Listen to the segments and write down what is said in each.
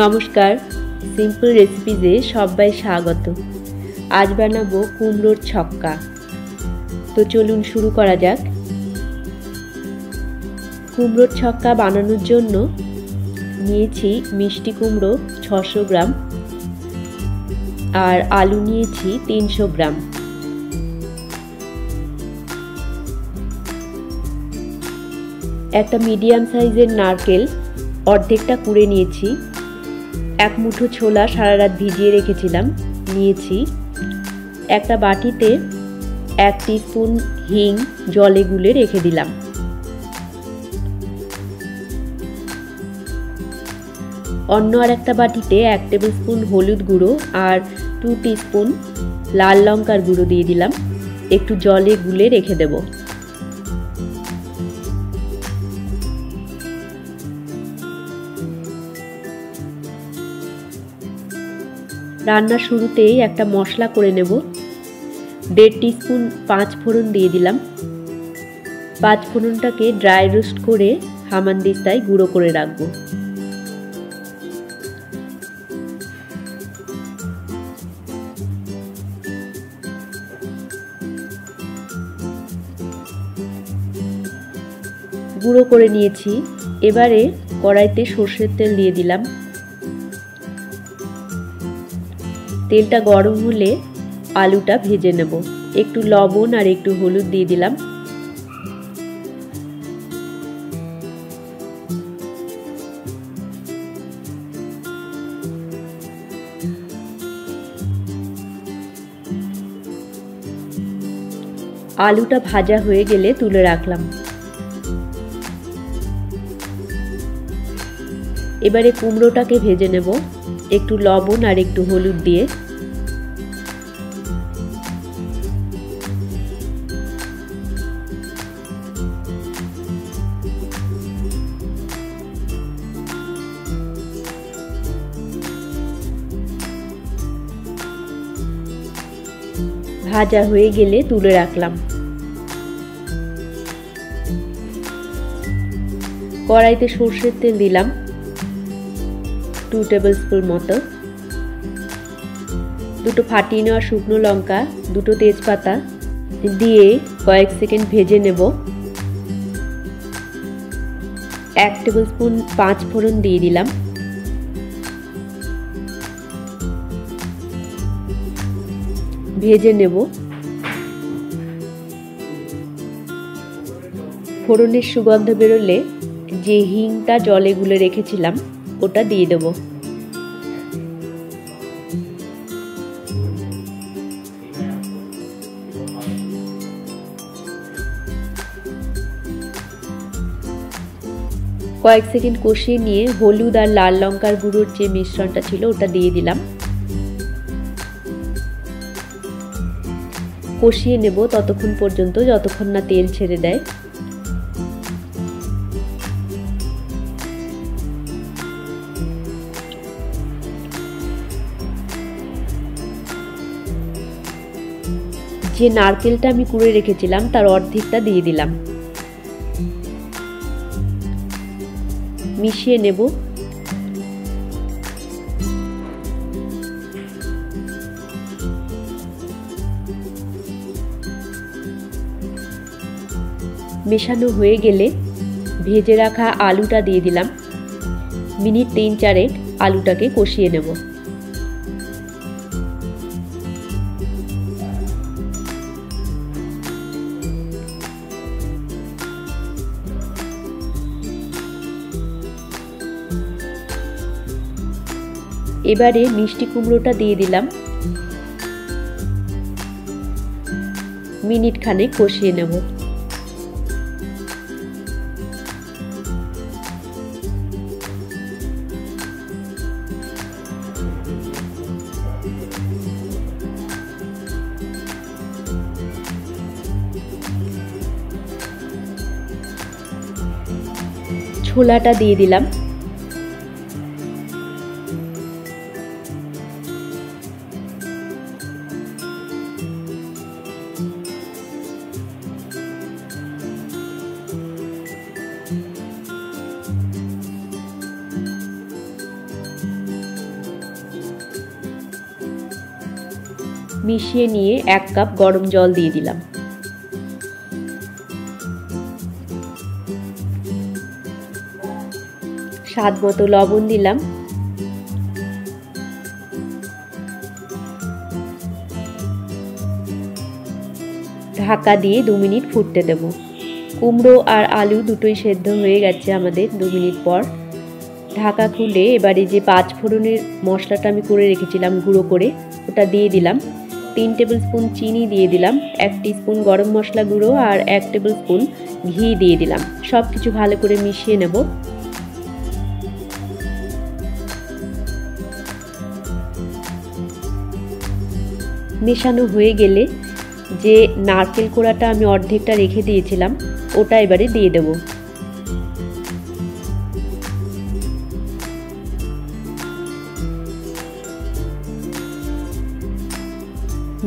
নমস্কার, সিম্পল রেসিপিজে সবাই স্বাগত। আজ বানাবো কুমড়োর ছক্কা। তো চলুন শুরু করা যাক। কুমড়োর ছক্কা বানানোর জন্য নিয়েছি মিষ্টি কুমড়ো 600 গ্রাম আর আলু নিয়েছি 300 গ্রাম। একটা মিডিয়াম সাইজের নারকেল অর্ধেকটা কুড়ে নিয়েছি। এক মুঠো ছোলা সারা রাত ভিজিয়ে রেখেছিলাম নিয়েছি। একটা বাটিতে 1 টিস্পুন হিং জলে গুলে রেখে দিলাম। অন্য আর একটা বাটিতে 1 টেবিল স্পুন হলুদ গুঁড়ো আর 2 টিস্পুন লাল লঙ্কার গুঁড়ো দিয়ে দিলাম। একটু জলে গুলে রেখে দেব। রান্নার শুরুতেই একটা মশলা করে নেব। 1.5 টিস্পুন 5 ফোড়ন দিয়ে দিলাম। 5 ফোড়নটাকে ড্রাই রোস্ট করে হামানদিস্তায় গুঁড়ো করে রাখবো। গুঁড়ো করে নিয়েছি। এবারে কড়াইতে সর্ষের তেল দিয়ে দিলাম। তেলটা গরম হলে আলুটা ভেজে নেব। একটু লবণ আর একটু হলুদ দিয়ে দিলাম। আলুটা ভাজা হয়ে গেলে তুলে রাখলাম। এবারে কুমড়োটাকে ভেজে নেব একটু লবণ আর একটু হলুদ দিয়ে। ভাজা হয়ে গেলে তুলে রাখলাম। কড়াইতে সর্ষের তেল দিলাম 2 টেবিল স্পুন মতো। দুটো ফাটিয়ে নেওয়া শুকনো লঙ্কা, দুটো তেজপাতা দিয়ে কয়েক সেকেন্ড ভেজে নেব। 1 টেবিল স্পুন 5 ফোড়ন দিয়ে দিলাম। ভেজে নেব। ফোড়নের সুগন্ধ বেরোলে যে হিংটা জলে গুলে রেখেছিলাম ওটা দিয়ে দেব। কয়েক সেকেন্ড কষিয়ে নিয়ে হলুদ আর লাল লঙ্কার গুঁড়োর যে মিশ্রণটা ছিল ওটা দিয়ে দিলাম। কষিয়ে নেব ততক্ষণ পর্যন্ত যতক্ষণ না তেল ছেড়ে দেয়। যে নারকেলটা আমি কুড়ে রেখেছিলাম তার অর্ধেকটা দিয়ে দিলাম। মিশিয়ে নেব। মেশানো হয়ে গেলে ভেজে রাখা আলুটা দিয়ে দিলাম। মিনিট 3-4 আলুটাকে কষিয়ে নেব। এবারে মিষ্টি কুমড়োটা দিয়ে দিলাম। মিনিট খানেক কষিয়ে নেব। ছোলাটা দিয়ে দিলাম। মিশিয়ে নিয়ে 1 কাপ গরম জল দিয়ে দিলাম। স্বাদ মতো লবণ দিলাম। ঢাকা দিয়ে 2 মিনিট ফুটতে দেব। কুমড়ো আর আলু দুটোই সেদ্ধ হয়ে গেছে আমাদের 2 মিনিট পর। ঢাকা খুলে এবারে যে 5 ফোড়নের মশলাটা আমি করে রেখেছিলাম গুঁড়ো করে, ওটা দিয়ে দিলাম। 3 টেবিল স্পুন চিনি দিয়ে দিলাম, 1 টিস্পুন গরম মশলা গুঁড়ো আর 1 টেবিল স্পুন ঘি দিয়ে দিলাম। সব কিছু ভালো করে মিশিয়ে নেব। মেশানো হয়ে গেলে যে নারকেল কোড়াটা আমি অর্ধেকটা রেখে দিয়েছিলাম ওটা এবারে দিয়ে দেব।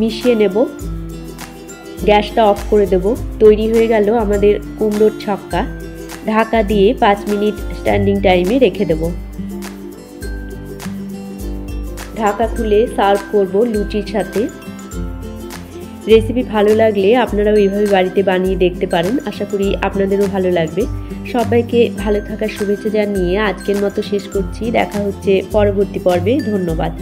মিশিয়ে নেব। গ্যাসটা অফ করে দেব। তৈরি হয়ে গেল আমাদের কুমড়োর ছক্কা। ঢাকা দিয়ে 5 মিনিট স্ট্যান্ডিং টাইমে রেখে দেব। ঢাকা খুলে সার্ভ করব লুচির সাথে। রেসিপি ভালো লাগলে আপনারাও এইভাবে বাড়িতে বানিয়ে দেখতে পারেন। আশা করি আপনাদেরও ভালো লাগবে। সবাইকে ভালো থাকার শুভেচ্ছা জানিয়ে আজকের মতো শেষ করছি। দেখা হচ্ছে পরবর্তী পর্বে। ধন্যবাদ।